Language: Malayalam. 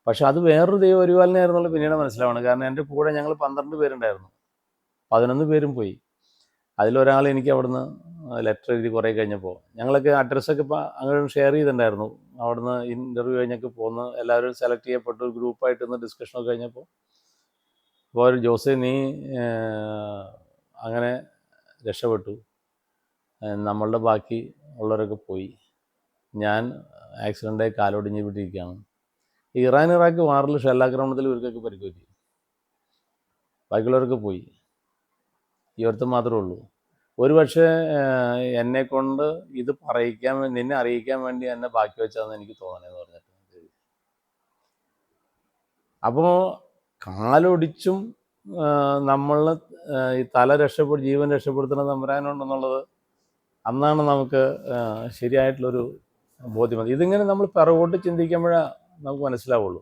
പക്ഷെ അത് വേറൊരു ദൈവപരിപാലനയായിരുന്നുള്ള പിന്നീട് മനസ്സിലാവണം. കാരണം എൻ്റെ കൂടെ ഞങ്ങൾ 12 പേരുണ്ടായിരുന്നു. 11 പേരും പോയി. അതിലൊരാൾ എനിക്ക് അവിടുന്ന് ലെറ്റർ എഴുതി കുറേ കഴിഞ്ഞപ്പോൾ ഞങ്ങളൊക്കെ അഡ്രസ്സൊക്കെ ഇപ്പോൾ അങ്ങോട്ട് ഷെയർ ചെയ്തിട്ടുണ്ടായിരുന്നു. അവിടുന്ന് ഇൻ്റർവ്യൂ കഴിഞ്ഞൊക്കെ പോന്ന് എല്ലാവരും സെലക്ട് ചെയ്യപ്പെട്ടു. ഒരു ഗ്രൂപ്പായിട്ട് ഇന്ന് ഡിസ്കഷനൊക്കെ കഴിഞ്ഞപ്പോൾ അപ്പോൾ ഒരു ജോസേ നീ അങ്ങനെ രക്ഷപ്പെട്ടു, നമ്മളുടെ ബാക്കി ഉള്ളവരൊക്കെ പോയി, ഞാൻ ആക്സിഡൻ്റായി കാലൊടിഞ്ഞ് വിട്ടിരിക്കുകയാണ്. ഇറാൻ ഇറാഖ് വാറിൽ ഷെല്ലാക്രമണത്തിൽ ഇവർക്കൊക്കെ പരിക്ക്, ബാക്കിയുള്ളവരൊക്കെ പോയി, ഈ ഒരുത്തം മാത്രമേ ഉള്ളൂ. ഒരു പക്ഷേ എന്നെക്കൊണ്ട് ഇത് പറയിക്കാൻ വേണ്ടി, നിന്നെ അറിയിക്കാൻ വേണ്ടി എന്നെ ബാക്കി വെച്ചതെന്ന് എനിക്ക് തോന്നണേന്ന് പറഞ്ഞിട്ട്. അപ്പോൾ കാലൊടിച്ചും നമ്മൾ ഈ ജീവൻ രക്ഷപ്പെടുത്തുന്ന തമ്പുരാനുണ്ടെന്നുള്ളത് അന്നാണ് നമുക്ക് ശരിയായിട്ടുള്ളൊരു ബോധ്യം. ഇതിങ്ങനെ നമ്മൾ പിറകോട്ട് ചിന്തിക്കുമ്പോഴേ നമുക്ക് മനസ്സിലാവുള്ളൂ.